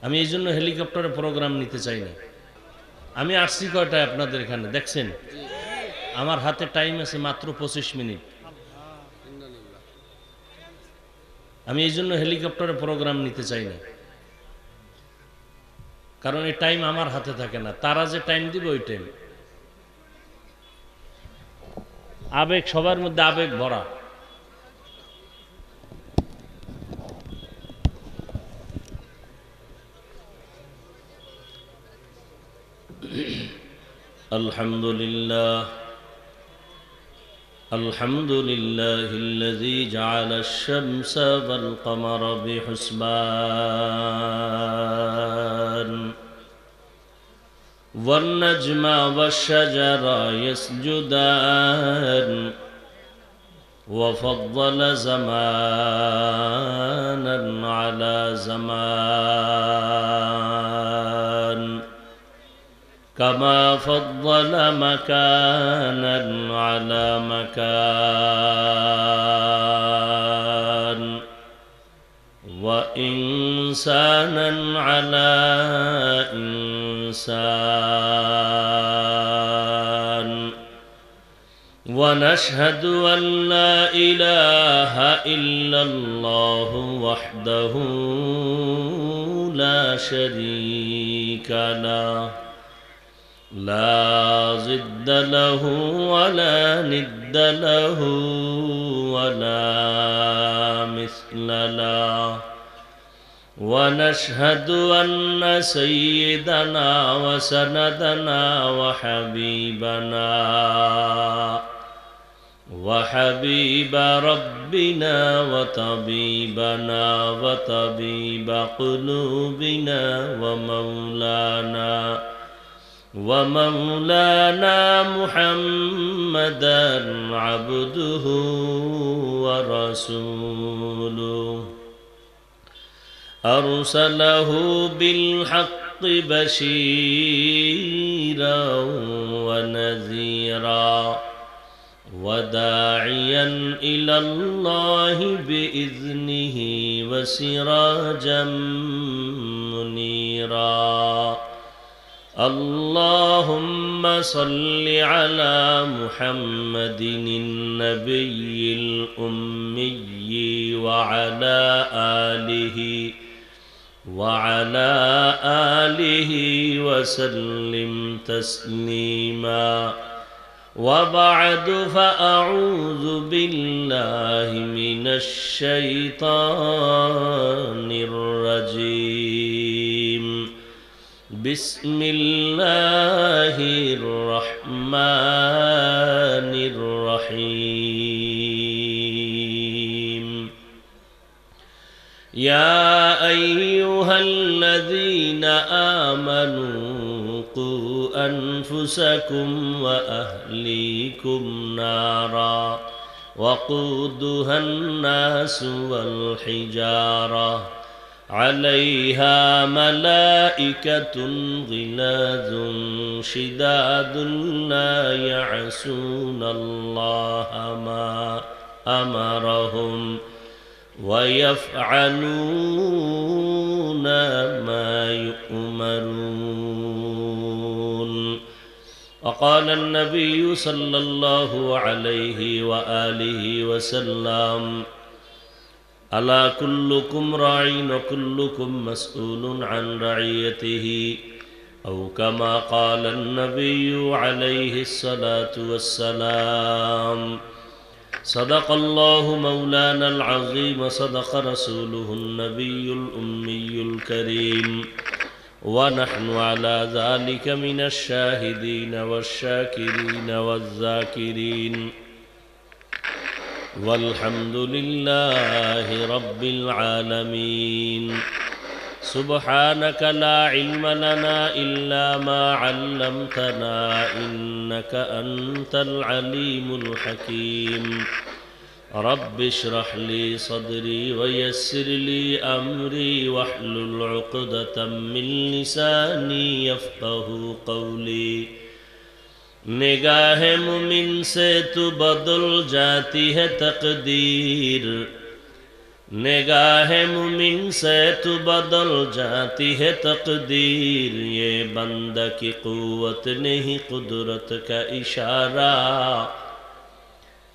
আমি এই জন্য হেলিকপ্টারে প্রোগ্রাম নিতে চাই না। আমি আসছি কয়টায় আপনাদের এখানে দেখছেন? আমার হাতে টাইম আছে মাত্র 25 মিনিট। আমি এই জন্য হেলিকপ্টারে প্রোগ্রাম নিতে চাই না, কারণ এই টাইম আমার হাতে থাকে না। তারা যে টাইম দিবে ওই টাইম। আবেগ, সবার মধ্যে আবেগ ভরা। আলহামদুলিল্লাহ الحمد لله الذي جعل الشمس والقمر بحسبان والنجم والشجر يسجدان وفضل زمانا على زمان كما فضل مكانا على مكان وإنسانا على إنسان ونشهد أن لا إله إلا الله وحده لا شريك له لا ضد له ولا ند له ولا مثل له ونشهد أن سيدنا وسندنا وحبيب ربنا وطبيبنا وطبيب قلوبنا ومولانا محمدا عبده ورسوله أرسله بالحق بشيرا ونذيرا وداعيا إلى الله بإذنه وسراجا منيرا اللهم صل على محمد النبي الأمي وعلى آله وسلم تسليما وبعد فأعوذ بالله من الشيطان الرجيم بسم الله الرحمن الرحيم يا أيها الذين آمنوا قوا أنفسكم وأهليكم نارا وقودها الناس والحجارة عليها ملائكة غلاظ شداد لا يعصون الله ما أمرهم ويفعلون ما يؤمرون وقال النبي صلى الله عليه وآله وسلم ألا كلكم راع وكلكم مسؤول عن رعيته أو كما قال النبي عليه الصلاة والسلام صدق الله مولانا العظيم صدق رسوله النبي الأمي الكريم ونحن على ذلك من الشاهدين والشاكرين والذاكرين والحمد لله رب العالمين سبحانك لا علم لنا إلا ما علمتنا إنك أنت العليم الحكيم رب اشرح لي صدري ويسر لي أمري واحلل عقدة من لساني يفقه قولي निगाह मुमिन से तो बदल जाती है तकदीर निगाह मुमिन से तू बदल जाती है तकदीर, ये बंदा की कुव्वत नहीं कुदरत का इशारा,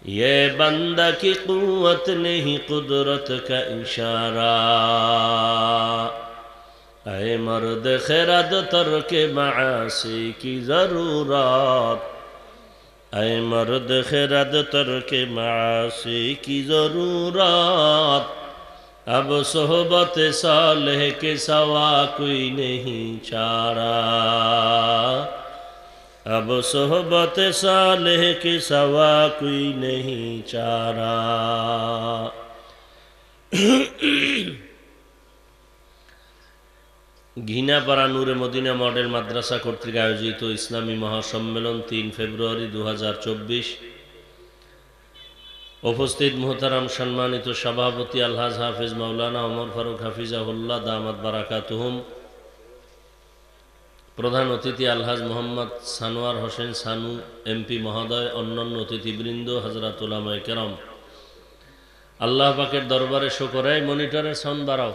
ये बंदा की कुव्वत नहीं कुदरत का इशारा। ऐ मर्द खिरद तर्क मासी की ज़रूरत, ऐ मर्द खिरद तर्क मासी की ज़रूरत, अब सोहबत सालेह के सवा कोई नहीं चारा, अब सोहबत सालेह के सवा कोई नहीं चारा। ঘিনাপাড়া নূরে মদিনা মডেল মাদ্রাসা কর্তৃক আয়োজিত ইসলামী মহাসম্মেলন 3 ফেব্রুয়ারি 2024। উপস্থিত মুহতারাম সম্মানিত সভাপতি আলহাজ হাফেজ মাওলানা ওমর ফারুক হাফিজাহুল্লাহ দামাত বারাকাতুহুম, প্রধান অতিথি আলহাজ মোহাম্মদ সানোয়ার হোসেন সানু এমপি মহোদয়, অন্যান্য অতিথিবৃন্দ, হযরত উলামায়ে কেরাম, আল্লাহ পাকের দরবারে শুকর। এই মনিটরের সাউন্ড বাড়াও।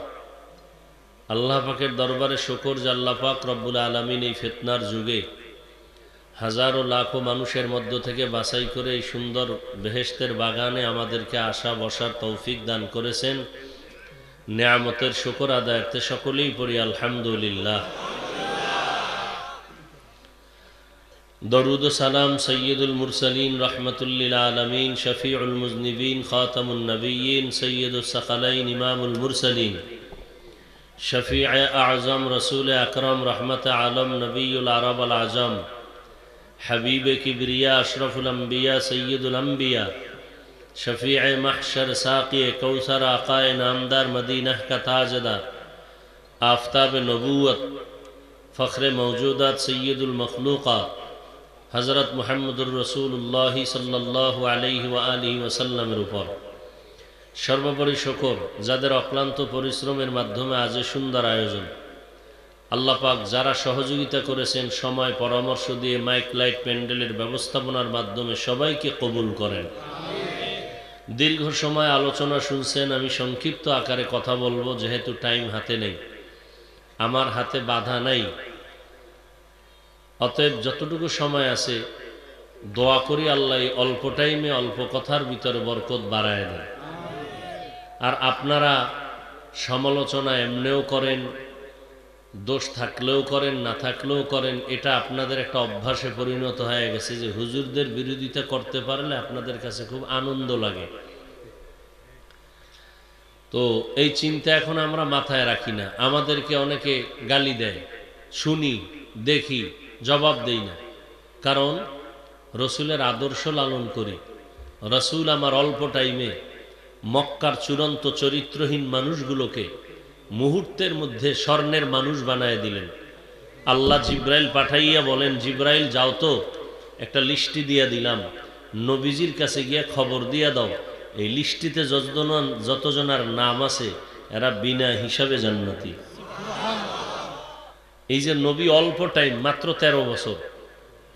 আল্লাহ পাকের দরবারে শুকর যে আল্লাহ পাক রব্বুল আলামিন এই ফিতনার যুগে হাজারো লাখো মানুষের মধ্য থেকে বাছাই করে এই সুন্দর বেহেশতের বাগানে আমাদেরকে আসা বসার তৌফিক দান করেছেন। নেয়ামতের শুকর আদায়ার্থে সকলেই পড়ি আলহামদুলিল্লাহ। দরুদ ও সালাম সৈয়দুল মুরসালিন রহমাতুল লিল আলামিন শফিউল মুজনিবিন খাতামুন নবিয়্যিন সৈয়দুস সাকালাইন ইমামুল মুরসালিন शफ़ीअ आज़म रसूल अकरम रहमत आलम नबीउल अरब अल आज़म हबीब किबरिया अशरफुल अंबिया सय्यदुल अंबिया शफ़ीअ महशर साक़ी कौसर आक़ाए नामदार मदीना का ताजदार आफ़ताब नबूवत फ़ख्र मौजूदात सय्यदुल मखलूक़ात हज़रत मुहम्मदुर रसूलुल्लाह सल्लल्लाहु अलैहि व आलिहि वसल्लमेर উপর সর্বোপরি শুকর যাদের অক্লান্ত পরিশ্রমের মাধ্যমে আজ সুন্দর আয়োজন। আল্লাহ পাক যারা সহযোগিতা করেছেন সময় পরামর্শ দিয়ে মাইক লাইট প্যান্ডেলের ব্যবস্থাপনার মাধ্যমে সবাইকে কবুল করেন। দীর্ঘ সময় আলোচনা শুনছেন, আমি সংক্ষিপ্ত আকারে কথা বলবো যেহেতু টাইম হাতে নেই, আমার হাতে বাধা নাই। অতএব যতটুকু সময় আছে দোয়া করি আল্লাহ অল্প টাইমে অল্প কথার ভিতরে বরকত বাড়ায় দেন। আর আপনারা সমালোচনা এমনিও করেন, দোষ থাকলেও করেন, না থাকলেও করেন, এটা আপনাদের একটা অভ্যাসে পরিণত হয়ে গেছে যে হুজুরদের বিরোধিতা করতে পারলে আপনাদের কাছে খুব আনন্দ লাগে। তো এই চিন্তা এখন আমরা মাথায় রাখি না। আমাদেরকে অনেকে গালি দেয়, শুনি, দেখি, জবাব দেই না, কারণ রসুলের আদর্শ লালন করি। রসুল আমার অল্প টাইমে মক্কার চূড়ান্ত চরিত্রহীন মানুষগুলোকে মুহূর্তের মধ্যে স্বর্ণের মানুষ বানায় দিলেন। আল্লাহ জিব্রাইল পাঠাইয়া বলেন, জিব্রাইল যাও তো একটা লিস্টি দিয়া দিলাম, নবীজির কাছে গিয়া খবর দিয়া দাও এই লিস্টিতে যতজনার নাম আছে এরা বিনা হিসাবে জান্নাতি। এই যে নবী অল্প টাইম মাত্র 13 বছর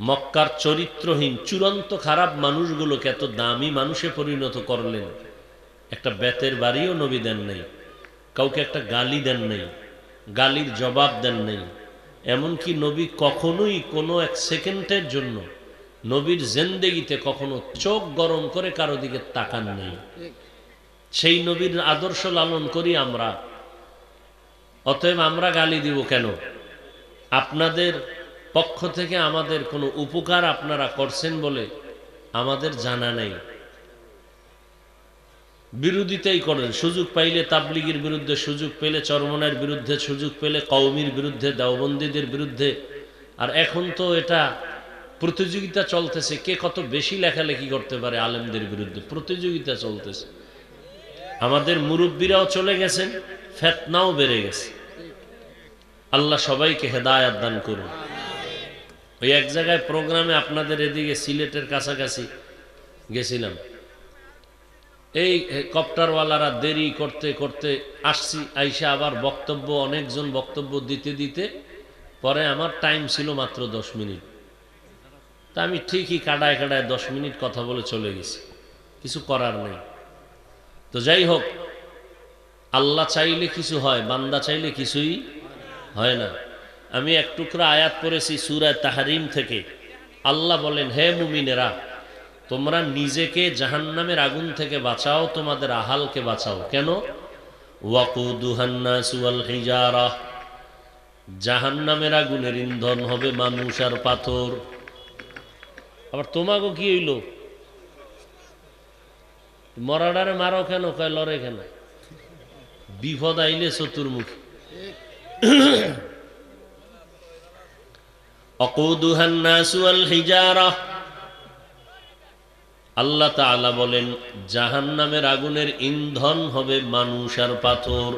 মক্কার চরিত্রহীন চূড়ান্ত খারাপ মানুষগুলোকে এত দামি মানুষে পরিণত করলেন। একটা বেতের বাড়িও নবী দেন নাই, কাউকে একটা গালি দেন নাই, গালির জবাব দেন নাই। এমনকি নবী কখনোই কোনো এক সেকেন্ডের জন্য নবীর জিন্দেগিতে কখনো চোখ গরম করে কারো দিকে তাকান নাই। সেই নবীর আদর্শ লালন করি আমরা। অতএব আমরা গালি দিব কেন? আপনাদের পক্ষ থেকে আমাদের কোনো উপকার আপনারা করছেন বলে আমাদের জানা নেই, বিরোধিতাই করেন। সুযোগ পাইলে তাবলিগের বিরুদ্ধে, সুযোগ পেলে চরমনার বিরুদ্ধে, সুযোগ পেলে কওমির বিরুদ্ধে, দেওবন্দীদের বিরুদ্ধে। আর এখন তো এটা প্রতিযোগিতা চলতেছে, কে কত বেশি লেখালেখি করতে পারে আলেমদের বিরুদ্ধে প্রতিযোগিতা চলতেছে। আমাদের মুরব্বীরাও চলে গেছেন, ফিতনাও বেড়ে গেছে। আল্লাহ সবাইকে হেদায়েত দান করুন। ওই এক জায়গায় প্রোগ্রামে আপনাদের এদিকে সিলেটের কাছাকাছি গেছিলাম, এই কপ্টারওয়ালারা দেরি করতে করতে আসছি, আইসা আবার বক্তব্য অনেকজন বক্তব্য দিতে দিতে পরে আমার টাইম ছিল মাত্র 10 মিনিট। তা আমি ঠিকই কাটায় কাটায় 10 মিনিট কথা বলে চলে গেছি, কিছু করার নেই। তো যাই হোক, আল্লাহ চাইলে কিছু হয়, বান্দা চাইলে কিছুই হয় না। আমি এক টুকরা আয়াত পড়েছি সূরা তাহরিম থেকে। আল্লাহ বলেন, হে মুমিনেরা, তোমরা নিজেকে জাহান্নামের আগুন থেকে বাঁচাও, তোমাদের আহালকে বাঁচাও। কেন? ওয়াকুদুহান নাসু ওয়াল হিজারা, জাহান্নামের আগুনের ইন্ধন হবে মানুষ আর পাথর। আবার তোমাকে কি হইল? মরাডারে মারো কেন? কয় লড়ে কেন? বিপদ আইলে চতুর্মুখী। ওয়াকুদুহান নাসু ওয়াল হিজারা, আল্লাহ তাআলা বলেন জাহান্নামের আগুনের ইন্ধন হবে মানুষ আর পাথর।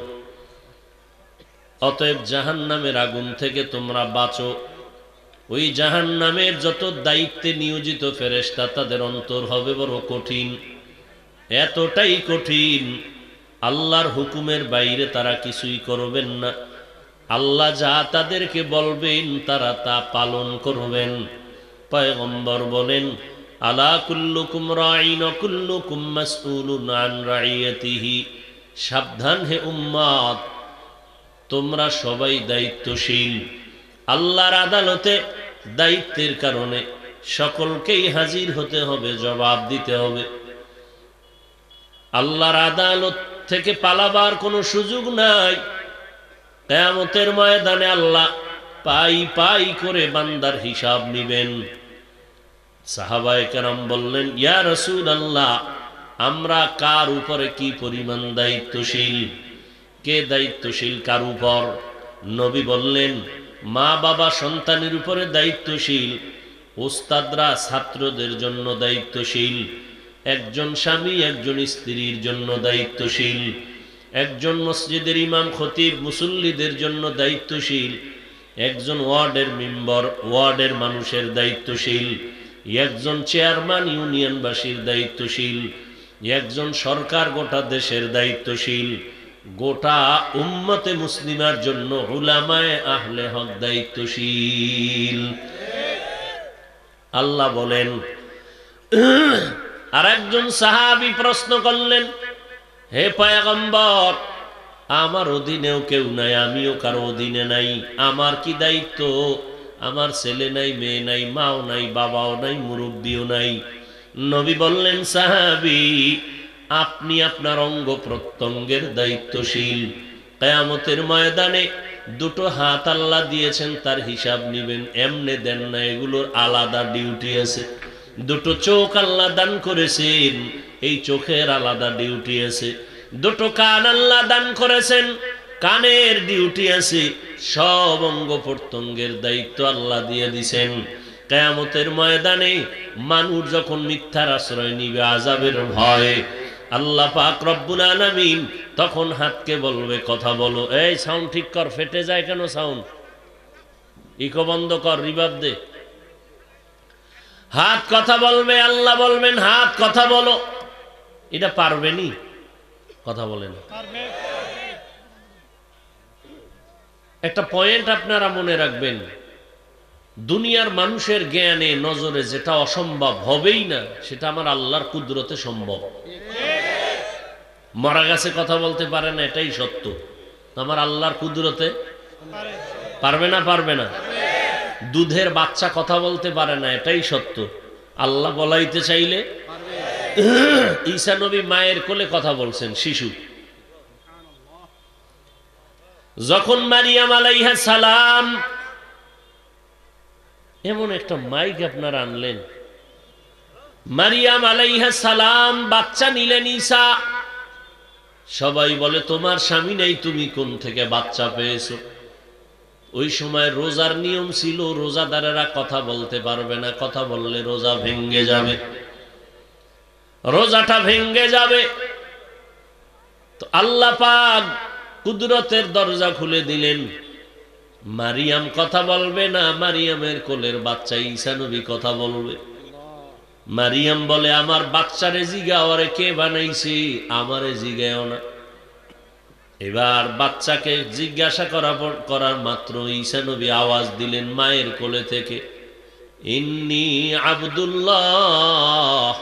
অতএব জাহান্নামের আগুন থেকে তোমরা বাঁচো। ওই জাহান্নামের যত দায়িত্বে নিয়োজিত ফেরেশতা, তাদের অন্তর হবে বড় কঠিন, এতটাই কঠিন আল্লাহর হুকুমের বাইরে তারা কিছুই করবেন না। আল্লাহ যা তাদেরকে বলবেন তারা তা পালন করবেন। পয়গম্বর বলেন, আলা কুল্লুকুম রাঈন ওয়া কুল্লুকুম মাসউলুন আন রাইয়াতিহি, সাবধান হে উম্মত, তোমরা সবাই দায়িত্বশীল। আল্লাহর আদালতে দায়িত্বের কারণে সকলকেই হাজির হতে হবে, জবাব দিতে হবে। আল্লাহর আদালত থেকে পালাবার কোনো সুযোগ নাই। কিয়ামতের ময়দানে আল্লাহ পাই পাই করে বান্দার হিসাব নেবেন। সাহাবায়ে কেরাম বললেন, ইয়া রাসূলুল্লাহ, আমরা কার উপরে কি পরিমাণ দায়িত্বশীল? কে দায়িত্বশীল কার উপর? নবী বললেন, মা বাবা সন্তানের উপরে দায়িত্বশীল, ওস্তাদরা ছাত্রদের জন্য দায়িত্বশীল, একজন স্বামী একজন স্ত্রীর জন্য দায়িত্বশীল, একজন মসজিদের ইমাম খতিব মুসল্লিদের জন্য দায়িত্বশীল, একজন ওয়ার্ডের মেম্বার ওয়ার্ডের মানুষের দায়িত্বশীল, একজন চেয়ারম্যান ইউনিয়নবাসীর দায়িত্বশীল, একজন সরকার গোটা দেশের দায়িত্বশীল, গোটা উম্মতে মুসলিমার জন্য উলামায়ে আহলে হক দায়িত্বশীল। আল্লাহ বলেন। আর একজন সাহাবী প্রশ্ন করলেন, হে পয়গম্বর, আমার অধীনেও কেউ নাই, আমিও কারো অধীনে নাই, আমার কি দায়িত্ব? আমার ছেলে নাই, মেয়ে নাই, মাও নাই, বাবাও নাই, মুরব্বিও নাই। নবী বললেন, সাহাবী, আপনি আপনার অঙ্গ প্রত্যঙ্গের দায়িত্বশীল। কিয়ামতের ময়দানে দুটো হাত আল্লাহ দিয়েছেন, তার হিসাব নেবেন, এমনে দেন না, এগুলোর আলাদা ডিউটি আছে। দুটো চোখ আল্লাহ দান করেছেন, এই চোখের আলাদা ডিউটি আছে। দুটো কান আল্লাহ দান করেছেন, কানের ডিউটি আছে। সব অঙ্গ প্রত্যঙ্গের দায়িত্ব আল্লাহ দিয়ে দিছেন। কিয়ামতের ময়দানে মানুষ যখন মিথ্যার আশ্রয় নিবে আযাবের ভয়ে, আল্লাহ পাক রব্বুল আলামিন তখন হাতকে বলবে, কথা বলো। এই সাউন্ড ঠিক কর, ফেটে যায় কেন সাউন্ড? ইকো বন্ধ কর, রিভাব দে। হাত কথা বলবে, আল্লাহ বলবেন, হাত কথা বলো। এটা পারবেনি? কথা বলেন। একটা পয়েন্ট আপনারা মনে রাখবেন, দুনিয়ার মানুষের জ্ঞানে নজরে যেটা অসম্ভব হবেই না, সেটা আমার আল্লাহর কুদরতে সম্ভব। মারা গেছে কথা বলতে পারে না, এটাই সত্য। আমার আল্লাহর কুদরতে পারবে না? পারবে না? দুধের বাচ্চা কথা বলতে পারে না, এটাই সত্য। আল্লাহ বলাইতে চাইলে। ঈসা নবী মায়ের কোলে কথা বলছেন, শিশু। যখন মারিয়াম আলাইহিস সালাম, এমন একটা মাইক আপনারা আনলেন, মারিয়াম আলাইহিস সালাম বাচ্চা নিলেন ঈসা। সবাই বলে, তোমার স্বামী নেই, তুমি কোন থেকে বাচ্চা পেয়েছো? ওই সময় রোজার নিয়ম ছিল, রোজাদারেরা কথা বলতে পারবে না, কথা বললে রোজা ভেঙ্গে যাবে, রোজাটা ভেঙ্গে যাবে। তো আল্লাহ পাক কুদরতের দরজা খুলে দিলেন, মারিয়াম কথা বলবে না, মারিয়ামের কোলের বাচ্চা ঈসা নবী কথা বলবে। মারিয়াম বলে, আমার বাচ্চারে জিগাও, আরে কে বানাইছে? আমারে জিগাও না। এবার বাচ্চাকে জিজ্ঞাসা করার মাত্র ঈসা নবী আওয়াজ দিলেন মায়ের কোলে থেকে, ইন্নী আব্দুল্লাহ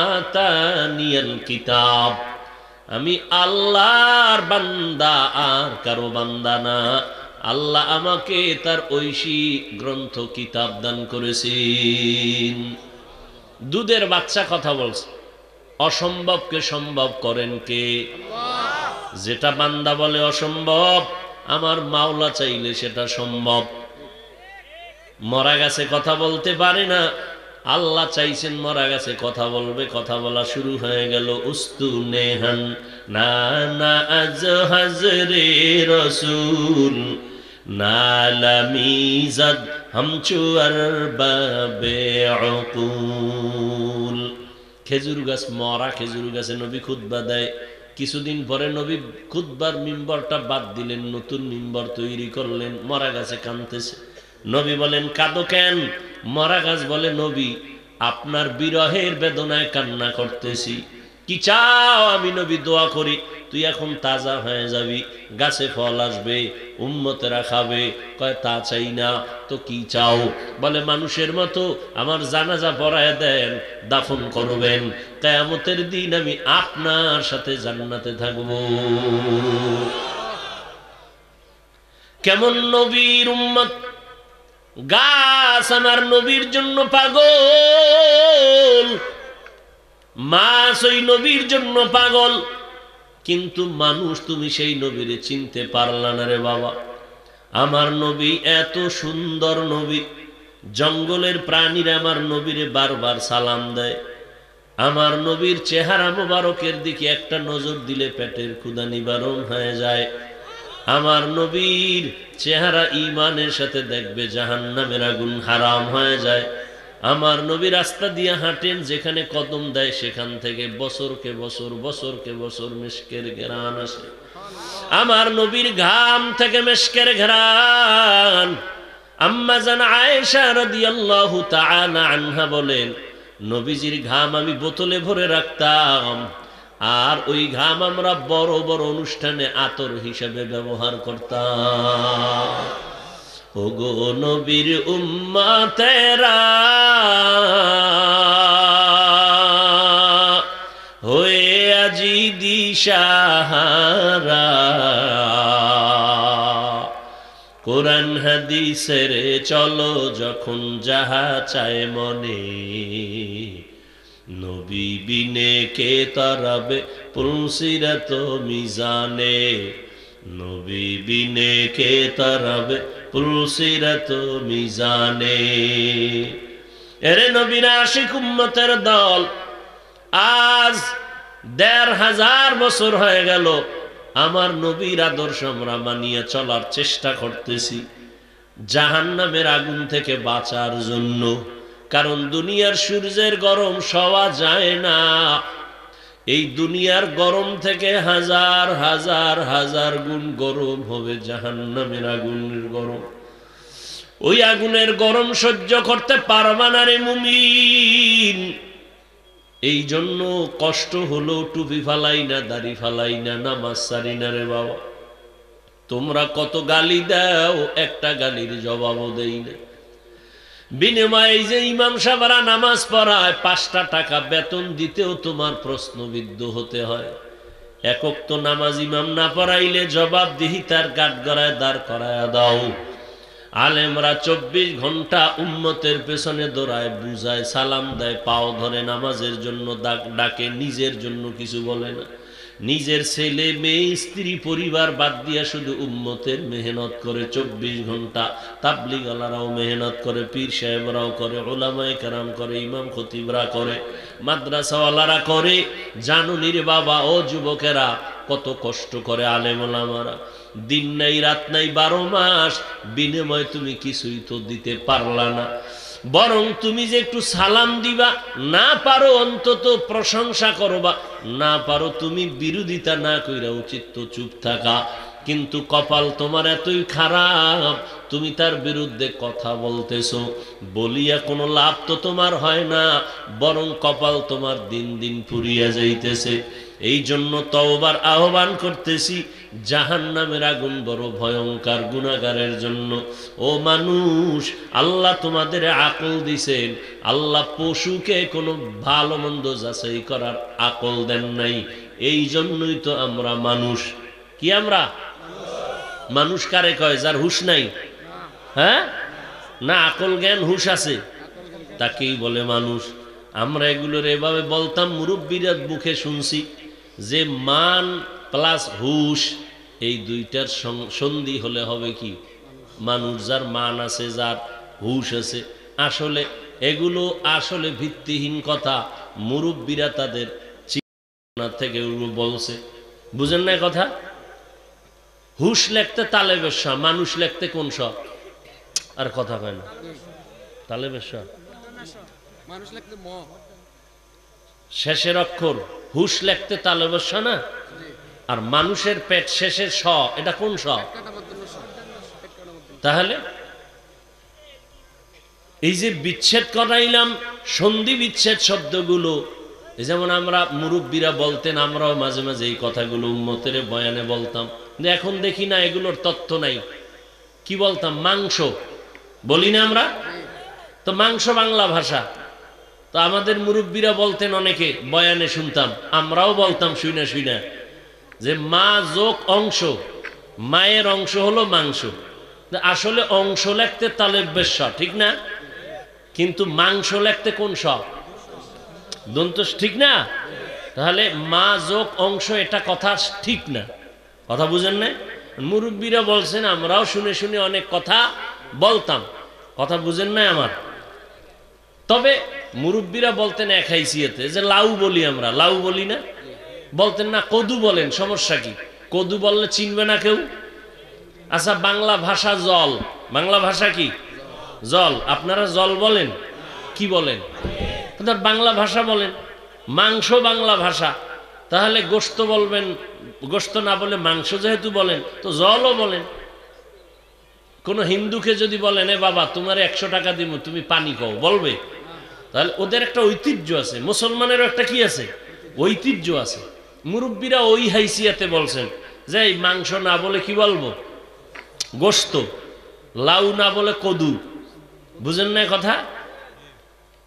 আতানিয়াল কিতাব, আমি আল্লাহর বান্দা, আর কারো বান্দা না। আল্লাহ আমাকে তার ঐশী গ্রন্থ কিতাব দান করেছেন। দুধের বাচ্চা কথা বলছে, অসম্ভবকে সম্ভব করেন কে? যেটা বান্দা বলে অসম্ভব, আমার মাওলা চাইলে সেটা সম্ভব। মরা গেছে কথা বলতে পারে না, আল্লাহ চাইছেন মরা গেছে কথা বলবে, কথা বলা শুরু হয়ে গেল। উস্তু নেহান না না আজ হাজরে রসুল নালামিজাদ হামচু আরবাবে উকুল। খেজুর গাছ, মরা খেজুর গাছে নবী খুতবা দেয়। কিছুদিন পরে নবী খুতবার মিম্বরটা বাদ দিলেন, নতুন মিম্বর তৈরি করলেন। মরা গাছে কাঁদতেছে। নবী বলেন, কাঁদো কেন? মরা গাছ বলে, নবী আপনার বিরহের বেদনায় কান্না করতেছি। কি চাও? আমি নবী দোয়া করি তুই এখন তাজা হয়ে যাবি, গাছে ফল আসবে, উম্মতেরা খাবে। কয় তা চাই না তো কি চাও? বলে মানুষের মতো আমার জানাজা পড়ায় দেন, দাফন করবেন, কিয়ামতের দিন আমি আপনার সাথে জান্নাতে থাকবো। কেমন নবীর উম্মত! গাছ আমার নবীর জন্য পাগল, মাছ ওই নবীর জন্য পাগল, কিন্তু মানুষ তুমি সেই নবীরে চিনতে পারলা না রে বাবা। আমার নবী এত সুন্দর নবী, জঙ্গলের প্রাণীরা আমার নবীরে বারবার সালাম দেয়। আমার নবীর চেহারা মোবারকের দিকে একটা নজর দিলে পেটের ক্ষুধা নিবারণ হয়ে যায়। আমার নবীর চেহারা ঈমানের সাথে দেখবে জাহান্নামের আগুন হারাম হয়ে যায়। আমার নবী রাস্তা দিয়ে হাঁটেন, যেখানে কদম দেয় সেখান থেকে বছরকে বছর, বছরকে বছর মিশকের ঘ্রাণ আসে। আমার নবীর ঘাম থেকে মিশকের ঘ্রাণ। আম্মা জান আয়েশা রাদিয়াল্লাহু তাআলা আনহা বলেন, নবীজির ঘাম আমি বোতলে ভরে রাখতাম, আর ওই ঘাম আমরা বড় বড় অনুষ্ঠানে আতর হিসেবে ব্যবহার করতাম। ওগো নবীর উম্মতেরা হয়ে আজি দিশাহারা, কোরআন হাদিসের চলো যখন যাহা চায় মনে, নবী বিনে কে তারাবে পুলসিরাত মিজানে, নবী বিনে কে তারাবে পুলসিরাত মিজানে। এরে নবীর আশিক উম্মতের দল, আজ ১৫০০ বছর হয়ে গেল আমার নবীর আদর্শ আমরা মানিয়ে চলার চেষ্টা করতেছি জাহান্নামের আগুন থেকে বাঁচার জন্য। কারণ দুনিয়ার সূর্যের গরম সওয়া যায় না। এই দুনিয়ার গরম থেকে হাজার হাজার হাজার গুণ গরম হবে জাহান্নামের আগুনের গরম। ওই আগুনের গরম সহ্য করতে পারবা না রে মুমিন। এই জন্য কষ্ট হলো টুপি ফালাই না, দাড়ি ফালাই না, নামাজ সারি না রে বাবা। তোমরা কত গালি দাও, একটা গালির জবাবও দেই না। বিনিময়ে যে ইমাম সাহেবরা নামাজ পড়ায় ৫টা টাকা বেতন দিতেও তোমার প্রশ্নবিদ্ধ হতে হয়। এক ওয়াক্ত নামাজ ইমাম না পড়াইলে জবাবদিহি তার কাঠগড়ায় দাঁড় করায় দাও। আলেমরা ২৪ ঘন্টা উম্মতের পেছনে দৌড়ায়, বুঝায়, সালাম দেয়, পাও ধরে নামাজের জন্য ডাকে, নিজের জন্য কিছু বলে না। নিজের ছেলে মেয়ে স্ত্রী পরিবার বাদ দিয়া শুধু উম্মতের মেহনত করে ২৪ ঘন্টা। তাবলিগওয়ালারাও মেহনত করে, পীর সাহেবরাও করে, উলামায়ে কেরাম করে, ইমাম খতিবরা করে, মাদ্রাসাওয়ালারা করে। জানুনি রে বাবা ও যুবকেরা, কত কষ্ট করে আলেম ওলামারা। দিন নাই রাত নাই ১২ মাস, বিনিময়ে তুমি কিছুই তো দিতে পারলা না। বরং তুমি যে একটু সালাম দিবা, না পারো অন্তত প্রশংসা করবা, না পারো তুমি বিরোধিতা না কইরা উচিত তো চুপ থাকা। কিন্তু কপাল তোমার এতই খারাপ, তুমি তার বিরুদ্ধে কথা বলতেছো, বলিয়া কোনো লাভ তো তোমার হয় না, বরং কপাল তোমার দিন দিন ফুরিয়া যাইতেছে। এই জন্য তওবার আহ্বান করতেছি, জাহান্নামের আগুন বড় ভয়ঙ্কর গুনাহগারের জন্য। ও মানুষ, আল্লাহ তোমাদের আকল দিছেন, আল্লাহ পশুকে কোনো ভালো মন্দ যাচাই করার আকল দেন নাই। এই জন্যই তো আমরা মানুষ। কি আমরা মানুষ কারে কয়? যার হুঁশ নাই, হ্যাঁ না আকল জ্ঞান হুঁশ আছে তাকেই বলে মানুষ। আমরা এগুলোর এভাবে বলতাম, মুরব্বীরা মুখে শুনছি যে মান প্লাস হুশ এই দুইটার সন্ধি হলে হবে কি মানুষ। যার মান আছে, যার হুশ আছে। আসলে এগুলো আসলে ভিত্তিহীন কথা, মুরব্বীরা তাদের চিন্তা থেকে বলছে। বুঝেন না কথা? হুশ লেখতে তালেবের শ, মানুষ লেখতে কোন শ? আর কথা কয় না, তালেবের শ শেষের অক্ষর। হুশ লেখতে তালেবের শ না, আর মানুষের পেট শেষের শ, এটা কোন শ? তাহলে এই যে বিচ্ছেদ করাইলাম, সন্ধি বিচ্ছেদ শব্দগুলো, যেমন আমরা মুরব্বীরা বলতেন, আমরাও মাঝে মাঝে এই কথাগুলো উম্মতের বয়ানে বলতাম, কিন্তু এখন দেখি না এগুলোর তথ্য নাই। কি বলতাম? মাংস বলি না আমরা? তো মাংস বাংলা ভাষা। তো আমাদের মুরব্বীরা বলতেন, অনেকে বয়ানে শুনতাম, আমরাও বলতাম শুইনা শুইনা, যে মা যোগ অংশ, মায়ের অংশ হলো মাংস। আসলে অংশ লেখতে তালেবের শ, ঠিক না? কিন্তু মাংস লেখতে কোন শ? দন্ত, ঠিক না? তাহলে মা যোগ অংশ, এটা কথা ঠিক না। কথা বুঝেন না? মুরব্বীরা বলছেন, আমরাও শুনে শুনে অনেক কথা বলতাম। কথা বুঝেন না আমার? তবে মুরব্বীরা বলতেন এক হাইসিয়তে, যে লাউ বলি আমরা, লাউ বলি না? বলতেন না কদু বলেন, সমস্যা কি? কদু বললে চিনবে না কেউ। আচ্ছা বাংলা ভাষা জল, বাংলা ভাষা কি? জল। আপনারা জল বলেন? কি বলেন? বাংলা ভাষা বলেন। মাংস বাংলা ভাষা, তাহলে গোশত বলবেন, গোশত না বলে মাংস যেহেতু বলেন, তো জলও বলেন। কোন হিন্দুকে যদি বলেন, এ বাবা তোমার 100 টাকা দিব, তুমি পানি খাও, বলবে? তাহলে ওদের একটা ঐতিহ্য আছে, মুসলমানেরও একটা কি আছে? ঐতিহ্য আছে। মুরব্বীরা ওই হাইসিয়াতে বলছেন যে এই মাংস না বলে কি বলবো? গোশত। লাউ না বলে কদু। বুঝেন না কথা?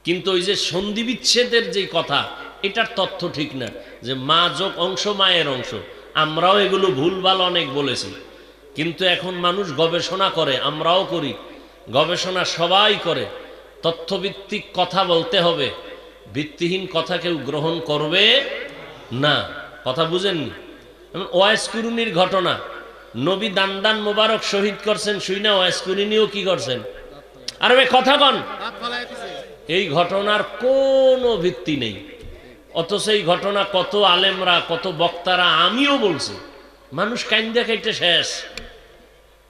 কিন্তু ওই যে সন্ধি বিচ্ছেদের যে কথা, এটার তথ্য ঠিক না, যে মা যোগ অংশ, মায়ের অংশ। আমরাও এগুলো ভুলভাল অনেক বলেছি, কিন্তু এখন মানুষ গবেষণা করে, আমরাও করি, গবেষণা সবাই করে। তথ্যভিত্তিক কথা বলতে হবে, ভিত্তিহীন কথা কেউ গ্রহণ করবে না। কথা বুঝেননি? ওয়াইস কুরুনির ঘটনা, নবী দান মোবারক শহীদ করছেন, শুই না ওয়াইস কুরুনিও কি করছেন? আরে কথা কন। এই ঘটনার কোনো ভিত্তি নেই, অথচ এই ঘটনা কত আলেমরা, কত বক্তারা, আমিও বলছি, মানুষ কাইন্দা খাইতে শেষ।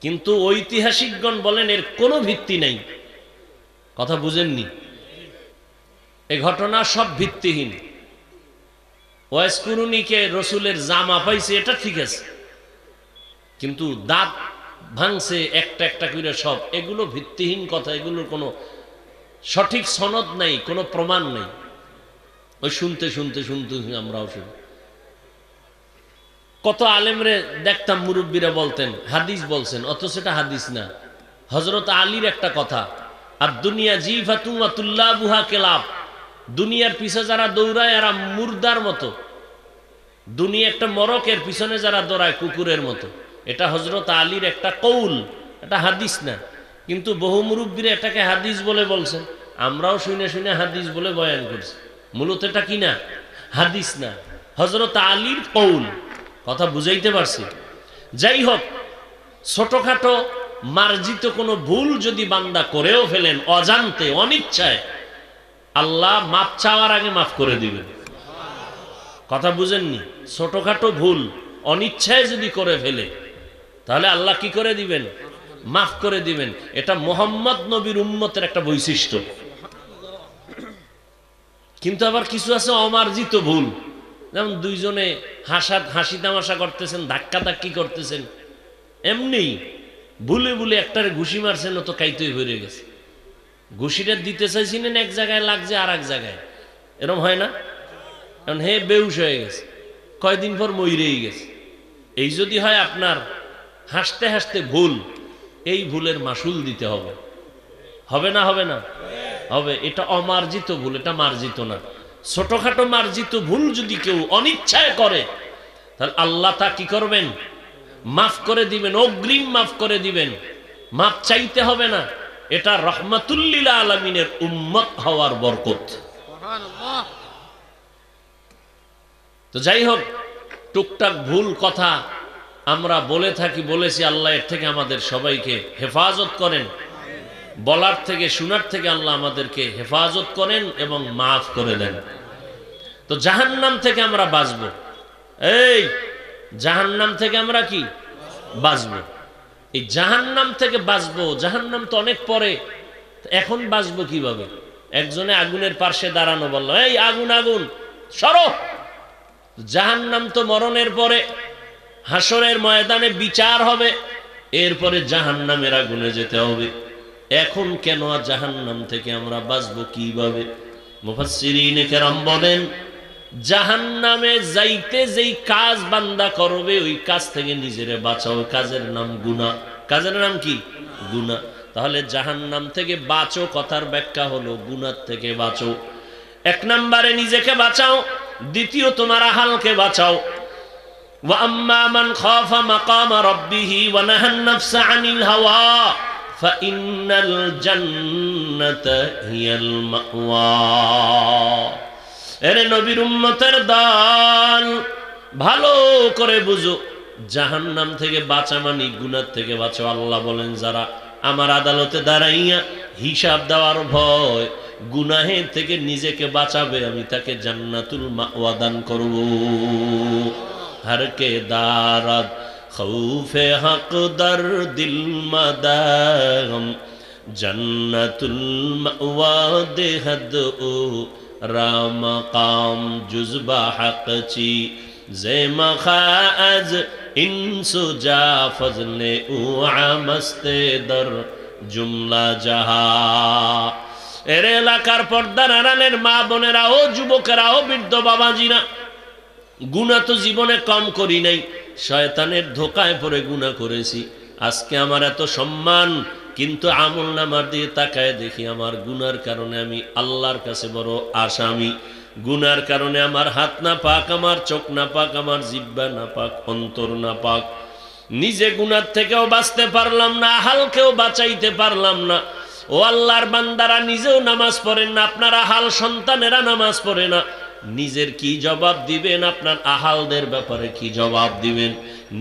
কিন্তু ঐতিহাসিকগণ বলেন এর কোনো ভিত্তি নেই। কথা বুঝেননি? এই ঘটনা সব ভিত্তিহীন। ওয়াইস কুরুনিকে রসুলের জামা পাইছে, এটা ঠিক আছে, কিন্তু দাঁত ভাঙছে একটা একটা করে সব, এগুলো ভিত্তিহীন কথা, এগুলোর কোনো সঠিক সনদ নাই, কোনো প্রমাণ নেই। ওই শুনতে শুনতে শুনতে আমরাও শুনি। কত আলেমরে দেখতাম মুরব্বীরা বলতেন হাদিস বলছেন, অথচ সেটা হাদিস না। হযরত আলীর একটা কথা, আর দুনিয়া জিফাতুন ওয়া তুল্লাবুহা কেলাব, দুনিয়ার পিছে যারা দৌড়ায় এরা মুর্দার মতো, দুনিয়া একটা মরকের পিছনে যারা দৌড়ায় কুকুরের মতো। এটা হযরত আলীর একটা কৌল, এটা হাদিস না, কিন্তু বহু মুরব্বীরা এটাকে হাদিস বলে বলছেন। আমরাও শুনে শুনে হাদিস বলে বয়ান করছি, মূলত এটা কি না? হাদিস না, হযরত আলীর কৌল। কথা বুঝাইতে পারছি? যাই হোক, ছোটখাটো মার্জিত কোনো ভুল যদি বান্দা করেও ফেলেন অজান্তে, অনিচ্ছায়, আল্লাহ মাপ চাওয়ার আগে মাফ করে দিবেন। কথা বুঝেননি? ছোটখাটো ভুল অনিচ্ছায় যদি করে ফেলে, তাহলে আল্লাহ কি করে দিবেন? মাফ করে দিবেন। এটা মুহাম্মদ নবীর উম্মতের একটা বৈশিষ্ট্য। কিন্তু আবার কিছু আছে অমার্জিত ভুল, যেমন দুইজনে হাসি তামাশা করতেছেন, ধাক্কা ধাক্কি করতেছেন, এমনি ভুলে ভুলে একটারে ঘুষি মারছেন, ও তো কাইতই হয়ে গেছে। ঘুষিটা দিতে চাইছিলেন এক জায়গায়, লাগছে আর এক জায়গায়, এরকম হয় না? কারণ হে বেউস হয়ে গেছে, কয়দিন পর মইরেই গেছে। এই যদি হয় আপনার হাসতে হাসতে ভুল, এই ভুলের মাসুল দিতে হবে। হবে না? হবে না? হবে। এটা অমার্জিত ভুল, এটা মার্জিত না। ছোটখাটো মার্জিত ভুল যদি কেউ অনিচ্ছায় করে, তাহলে আল্লাহ তা কি করবেন? মাফ করে দিবেন, অগ্রিম মাফ করে দিবেন। মাফ চাইতে হবে না। এটা রহমাতুল লিল আলামিনের উম্মত হওয়ার বরকত। সুবহানাল্লাহ। তো যাই হোক, টুকটাক ভুল কথা আমরা বলে থাকি, বলেছি। আল্লাহ এর থেকে আমাদের সবাইকে হেফাজত করেন। বলার থেকে, শোনার থেকে আল্লাহ আমাদেরকে হেফাজত করেন এবং মাফ করে দেন। তো জাহান্নাম থেকে আমরা বাঁচবো। এই জাহান্নাম থেকে আমরা কি বাঁচবো? এই জাহান্নাম থেকে বাঁচবো। জাহান্নাম তো অনেক পরে, এখন বাঁচবো কিভাবে? একজনে আগুনের পাশে দাঁড়ানো বলল, এই আগুন আগুন সরো। জাহান্নাম তো মরণের পরে হাসরের ময়দানে বিচার হবে, এরপরে জাহান্নামের আগুনে যেতে হবে। এখন কেন জাহান্নাম থেকে আমরা বাঁচবো কিভাবে? মুফাসসিরিনে কেরাম বলেন, জাহান্নামে যাইতে যেই কাজ বান্দা করবে, ওই কাজ থেকে নিজেরে বাঁচাও। কাজের নাম গুনাহ। কাজের নাম কি? গুনাহ। তাহলে জাহান্নাম থেকে বাঁচো কথার ব্যাখ্যা হলো গুনাহ থেকে বাঁচো। এক নম্বরে নিজেকে বাঁচাও, দ্বিতীয় তোমার আহালকে বাঁচাও। ওয়া আম্মা মান খাফা মাকামা রাব্বিহি ওয়া নাহান নাফসা আনিল হাওয়া ফাইন্নাল জান্নাতা হিয়াল মাওয়া। এরে নবীর উম্মতের দল, ভালো করে বুঝো, জাহান্নাম থেকে বাঁচা মানে গুনাহ থেকে বাঁচো। আল্লাহ বলেন, যারা আমার আদালতে দাঁড়াইয়া হিসাব দেওয়ার ভয় গুনাহের থেকে নিজেকে বাঁচাবে, আমি তাকে জান্নাতুল মাওয়া দান করব। हर के दारद खौफे हक दर दिल मदाम जन्नतुल मअवा देहद ओ रामकाम जुज़बा हक ची जे मखाज इंसु जा फजले उ आमस्ते दर जुमला जहा। এর এলাকার পর্দার আড়ালের মা বোনেরা, ও যুবকেরা, ও বৃদ্ধ বাবাজিরা, গুনাহ তো জীবনে কম করি নাই, শয়তানের ধোকায় পড়ে গুনাহ করেছি। আজকে আমার এত সম্মান, কিন্তু আমল নামার দিয়ে তাকায় দেখি আমার গুনার কারণে আমি আল্লাহর কাছে বড় আসামি। গুনার কারণে আমার হাত না পাক, আমার চোখ না পাক, আমার জিহ্বা না পাক, অন্তর না পাক। নিজে গুনার থেকেও বাঁচতে পারলাম না, আহালকেও বাঁচাইতে পারলাম না। ও আল্লাহর বান্দারা, নিজেও নামাজ পড়েন না, আপনার আহাল সন্তানেরা নামাজ পড়ে না। নিজের কি জবাব দিবেন? আপনার আহালদের ব্যাপারে কি জবাব দিবেন?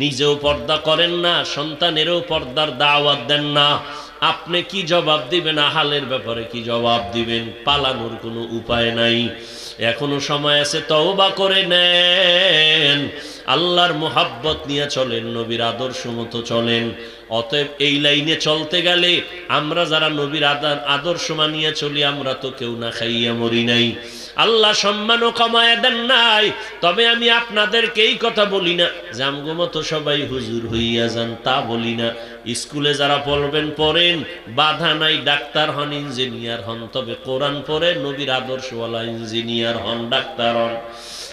নিজেও পর্দা করেন না, সন্তানেরও পর্দার দাওয়াত দেন না, আপনি কি জবাব দিবেন? আহালের ব্যাপারে কি জবাব দিবেন? পালানোর কোনো উপায় নাই। এখনো সময় আছে, তওবা করে নেন, আল্লাহর মুহাব্বত নিয়ে চলেন, নবীর আদর্শ মতো চলেন। অতএব এই লাইনে চলতে গেলে আমরা যারা নবীর আদর্শ মানিয়ে চলি, আমরা তো কেউ না খাইয়া মরি নাই, আল্লাহ সম্মানও কমায় দেন নাই। তবে আমি আপনাদেরকে এই কথা বলি না যে আমগো মতো সবাই হুজুর হইয়া যান, তা বলি না। স্কুলে যারা পড়বেন পড়েন, বাধা নাই, ডাক্তার হন, ইঞ্জিনিয়ার হন, তবে কোরআন পড়ে নবীর আদর্শওয়ালা ইঞ্জিনিয়ার হন, ডাক্তার হন।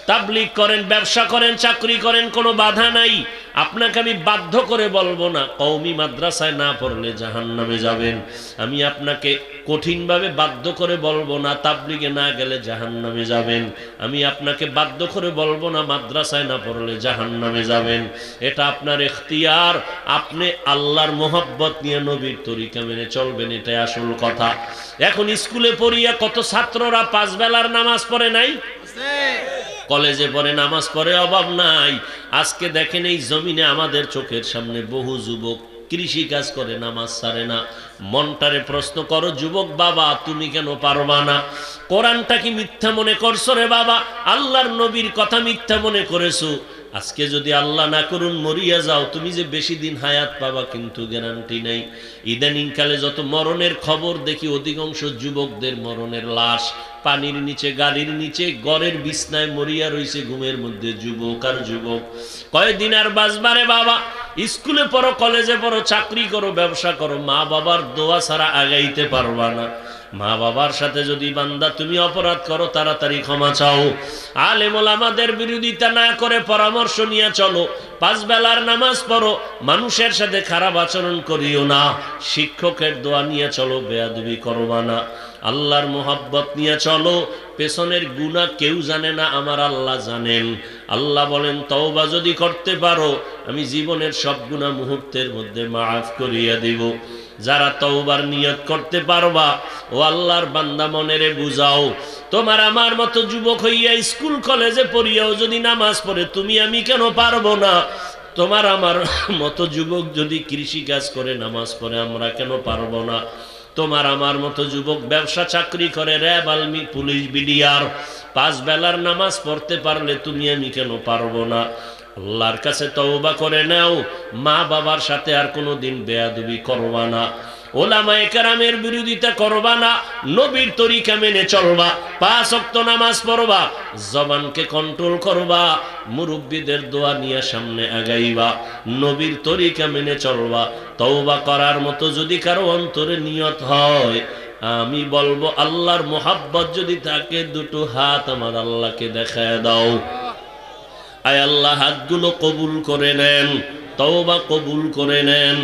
তাবলীগ করেন, ব্যবসা করেন, চাকরি করেন, কোনো বাধা নাই। আপনাকে আমি বাধ্য করে বলবো না কওমি মাদ্রাসায় না পড়লে জাহান্নামে যাবেন। আমি আপনাকে কঠিনভাবে বাধ্য করে বলবো না তাবলীগে না গেলে জাহান্নামে যাবেন। আমি আপনাকে বাধ্য করে বলবো না মাদ্রাসায় না পড়লে জাহান্নামে যাবেন। এটা আপনার ইখতিয়ার। আপনি আল্লাহর মোহাব্বত নিয়ে নবীর তরিকা মেনে চলবেন, এটাই আসল কথা। এখন স্কুলে পড়িয়া কত ছাত্ররা 5 বেলার নামাজ পড়ে নাই, কলেজে পড়ে, নামাজ পড়ে, অভাব নাই। আজকে দেখেন এই জমিনে আমাদের চোখের সামনে বহু যুবক কৃষি কাজ করে, নামাজ ছাড়ে না। মনটারে প্রশ্ন করো, যুবক বাবা তুমি কেন পারবা না? কোরআনটা কি মিথ্যা মনে করছো রে বাবা? আল্লাহর নবীর কথা মিথ্যা মনে করেছো? আজকে যদি আল্লাহ না করুন মরিয়া যাও, তুমি যে বেশি দিন হায়াত পাবা কিন্তু গ্যারান্টি নাই। ইদানিং কালে যত মরণের খবর দেখি, অধিকাংশ যুবকদের মরণের লাশ পানির নিচে, গাড়ির নিচে, ঘরের বিছনায় মরিয়া রইছে ঘুমের মধ্যে। যুবক আর যুবক, কয়দিন আর বাঁচবারে বাবা? স্কুলে পড়ো, কলেজে পড়ো, চাকরি করো, ব্যবসা করো, মা বাবার দোয়া ছাড়া আগাইতে পারবা না। মা বাবার সাথে যদি বান্দা তুমি অপরাধ করো তাড়াতাড়ি ক্ষমা চাও। আলেম ওলামাদের বিরোধিতা না করে পরামর্শ নিয়ে চলো। 5 বেলার নামাজ পড়ো, মানুষের সাথে খারাপ আচরণ করিও না। শিক্ষকের দোয়া নিয়ে চলো, বেয়াদবি করবা না। আল্লাহর মোহাব্বত নিয়ে চলো। পেছনের গুনাহ কেউ জানে না, আমার আল্লাহ জানেন। আল্লাহ বলেন তওবা যদি করতে পারো আমি জীবনের সব গুনাহ মুহূর্তের মধ্যে মাফ করিয়া দিব। যারা তওবার নিয়ত করতে পারবা ও আল্লাহর বান্দা মনেরে বুঝাও, তোমার আমার মতো যুবক হইয়া স্কুল কলেজে পড়িয়াও যদি নামাজ পড়ে তুমি আমি কেন পারবো না? তোমার আমার মতো যুবক যদি কৃষি কাজ করে নামাজ পড়ে আমরা কেন পারবো না? তোমার আমার মতো যুবক ব্যবসা চাকরি করে, র্যাব আর্মি পুলিশ বিডিআর, 5 বেলার নামাজ পড়তে পারলে তুমি আমি কেন পারবো না? আল্লাহর কাছে তওবা করে নাও। মা বাবার সাথে আর কোনোদিন বেয়াদবি করবা না। ওলামায়ে কেরামের বিরোধিতা করবা না। নবীর তরিকা মেনে চলবা। 5 ওয়াক্ত নামাজ পড়বা। জবানকে কন্ট্রোল করবা। মুরব্বিদের দোয়া নিয়ে সামনে আগাইবা। নবীর তরিকা মেনে চলবা। তওবা করার মতো যদি কারো অন্তরে নিয়ত হয়, আমি বলবো আল্লাহর মোহাব্বত যদি থাকে, 2টো হাত আমার আল্লাহকে দেখায় দাও। আয় আল্লাহ হাতগুলো কবুল করে নেন, তওবা কবুল করে নেন।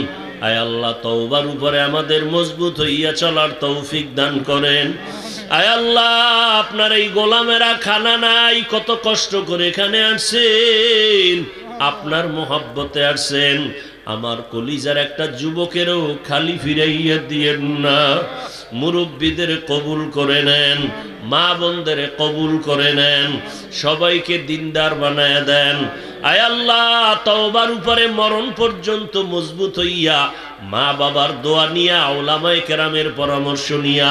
আয় আল্লাহ তওবার উপরে আমাদের মজবুত হইয়া চলার তৌফিক দান করেন। আয় আল্লাহ আপনার এই গোলামেরা খানা নাই, কত কষ্ট করে এখানে আসছেন, আপনার মোহাব্বতে আসছেন। আমার কলিজার একটা যুবকেরও খালি ফিরাইয়া দিয়েন না। মুরব্বিদের কবুল করে নেন, মা বোনদের কবুল করে নেন, সবাইকে দিনদার বানায় দেন। আয় আল্লাহ তওবার উপরে মরণ পর্যন্ত মজবুত হইয়া, মা বাবার দোয়া নিয়া, উলামায়ে কেরামের পরামর্শ নিয়া,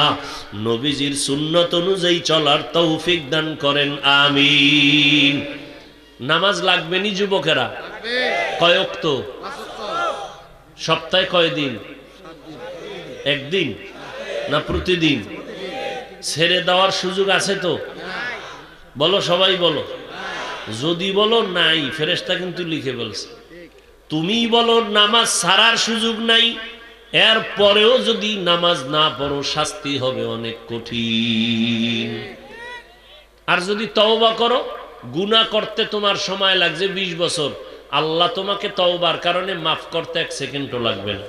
নবীজির সুন্নত অনুযায়ী চলার তৌফিক দান করেন, আমিন। নামাজ লাগবে নি যুবকেরা? কয় ওয়াক্ত? সপ্তাহে কয় দিন? একদিন না প্রতিদিন? ছেড়ে দেওয়ার সুযোগ আছে তো? বলো, সবাই বলো। যদি বলো নাই, ফেরেশতা কিন্তু লিখে বলছে। তুমি বলো নামাজ ছাড়ার সুযোগ নাই, এর পরেও যদি নামাজ না পড়ো শাস্তি হবে অনেক কঠিন। আর যদি তওবা করো, গুনাহ করতে তোমার সময় লাগছে 20 বছর, আল্লাহ তোমাকে তওবার কারণে মাফ করতে 1 সেকেন্ডও লাগবে না।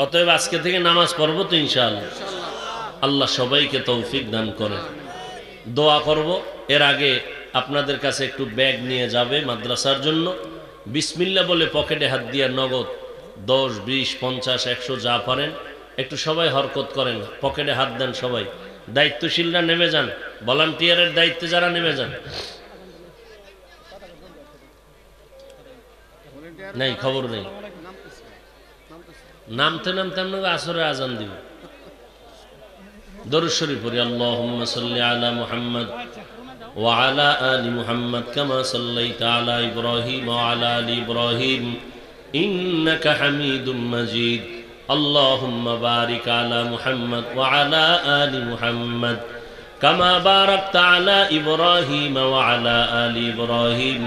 অতএব আজকে থেকে নামাজ পড়বো তো ইনশাআল্লাহ। আল্লাহ সবাইকে তৌফিক দান করেন। দোয়া করব। এর আগে আপনাদের কাছে একটু ব্যাগ নিয়ে যাবে মাদ্রাসার জন্য। বিসমিল্লাহ বলে পকেটে হাত দিয়ে নগদ 10, 20, 50, 100 যা পারেন একটু সবাই হরকত করেন, পকেটে হাত দেন সবাই। দায়িত্বশীলরা নেমে যান, ভলান্টিয়ারের দায়িত্বে যারা নেমে যান। নাই খবর নেই, নামতে নামতে আপনাকে আসরে আজান দিব। দরুদ শরীফ পড়ি। আল্লাহুম্মা সাল্লি আলা মুহাম্মদ ওয়া আলা আলি মুহাম্মদ কামা সাল্লাইতা আলা ইব্রাহিম ওয়া আলা আলি ইব্রাহিম ইন্নাকা হামিদুম মাজিদ। আল্লাহুম্মা বারিক আলা মুহাম্মদ ওয়া আলা আলি মুহাম্মদ কামা বারাকতা আলা ইব্রাহিম ওয়া আলা আলি ইব্রাহিম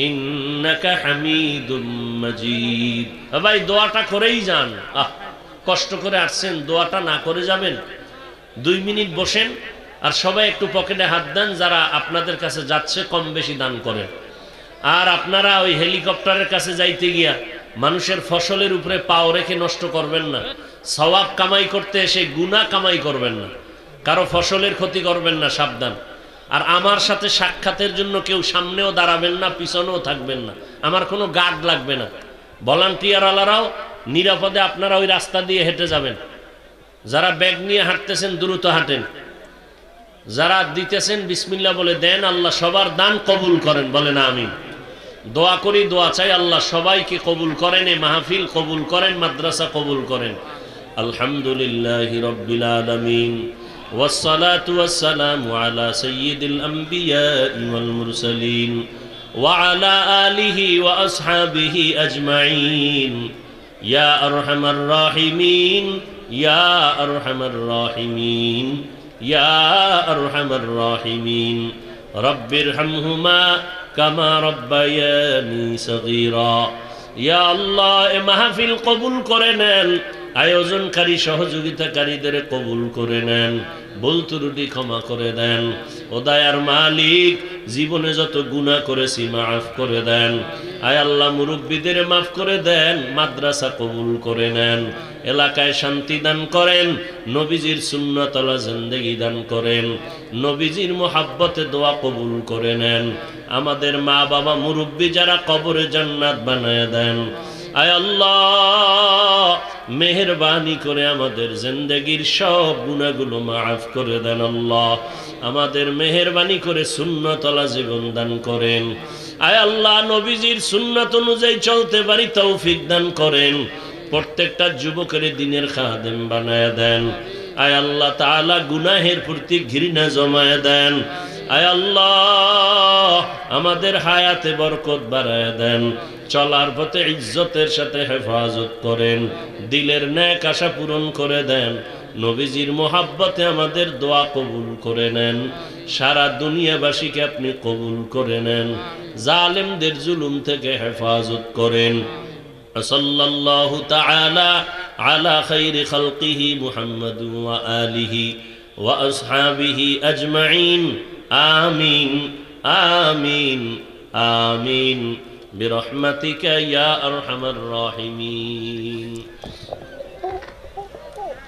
ইন্নাকা হামিদুম মাজিদ। ভাই দোয়াটা করেই যান। কষ্ট করে আসছেন, দোয়াটা না করে যাবেন? 2 মিনিট বসেন আর সবাই একটু পকেটে হাত দেন। যারা আপনাদের কাছে যাচ্ছে কম বেশি দান করেন। আর আপনারা ওই হেলিকপ্টারের কাছে যাইতে গিয়া মানুষের ফসলের উপরে পাও রেখে নষ্ট করবেন না। সওয়াব কামাই করতে এসে গুনাহ কামাই করবেন না। কারো ফসলের ক্ষতি করবেন না, সাবধান। আর আমার সাথে সাক্ষাতের জন্য কেউ সামনেও দাঁড়াবেন না, পিছনেও থাকবেন না। আমার কোনো গার্ড লাগবে না। ভলান্টিয়ার আলারাও নিরাপদে আপনারা ওই রাস্তা দিয়ে হেঁটে যাবেন। যারা ব্যাগ নিয়ে হাঁটতেছেন দ্রুত হাঁটেন। যারা দিতেছেন বিসমিল্লাহ বলে দেন। আল্লাহ সবার দান কবুল করেন, বলেন আমিন। দোয়া করি, দোয়া চাই আল্লাহ সবাইকে কবুল করেন, এই মাহফিল কবুল করেন, মাদ্রাসা কবুল করেন। আলহামদুলিল্লাহি রাব্বিল আলামিন ওয়াসসালাতু ওয়াসসালামু আলা সাইয়্যিদিল আমবিয়াই ওয়াল মুরসালিন ওয়া আলা আলিহি ওয়া আসহাবিহি আজমাইন। ইয়া আরহামার রাহিমিন, ইয়া আরহামার রাহিমিন, ইয়া আরহামার রাহিমিন। রব্বিরহামহুমা কামা রব্বায়ানি সগীরা। ইয়া আল্লাহ, এ মাহফিল কবুল করে নেন। আয়োজনকারী সহযোগিতাকারীদের কবুল করে নেন, ভুল ত্রুটি ক্ষমা করে দেন। ও দয়ার মালিক, জীবনে যত গুনাহ করেছি মাফ করে দেন। আয় আল্লাহ, মুরব্বীদের মাফ করে দেন, মাদ্রাসা কবুল করে নেন, এলাকায় শান্তি দান করেন, নবীজির সুন্নতওয়ালা জিন্দেগি দান করেন, নবীজির মোহাব্বতে দোয়া কবুল করে নেন। আমাদের মা বাবা মুরব্বী যারা, কবরে জান্নাত বানায় দেন। আয় আল্লাহ, মেহেরবানি করে আমাদের জিন্দেগির সব গুনাহগুলো মাফ করে দেন। আল্লাহ, আমাদের মেহেরবানি করে সুন্নতওয়ালা জীবন দান করেন। আয় আল্লাহ, নবীজির সুন্নাত অনুযায়ী চলতে পারি তৌফিক দান করেন। প্রত্যেকটা যুবকের দিনের খাদেম বানায় দেন। আয় আল্লাহ তাআলা, গুনাহের প্রতি ঘৃণা জমায় দেন। আয় আল্লাহ, আমাদের হায়াতে বরকত বাড়ায় দেন, চলার পথে ইজ্জতের সাথে হেফাজত করেন, দিলের নেক আশা পূরণ করে দেন। নবীজির মোহাব্বতে আমাদের দোয়া কবুল করে নেন। সারা দুনিয়াবাসীকে আপনি কবুল করে নেন, জালেমদের জুলুম থেকে হেফাজত করেন। সাল্লাল্লাহু তাআলা আলা খাইরি খালকিহি মুহাম্মাদ ওয়া আলিহি ওয়া আসহাবিহি আজমাইন। আমিন আমিন আমিন বিরহমাতিকা ইয়া আরহামার রাহিমিন।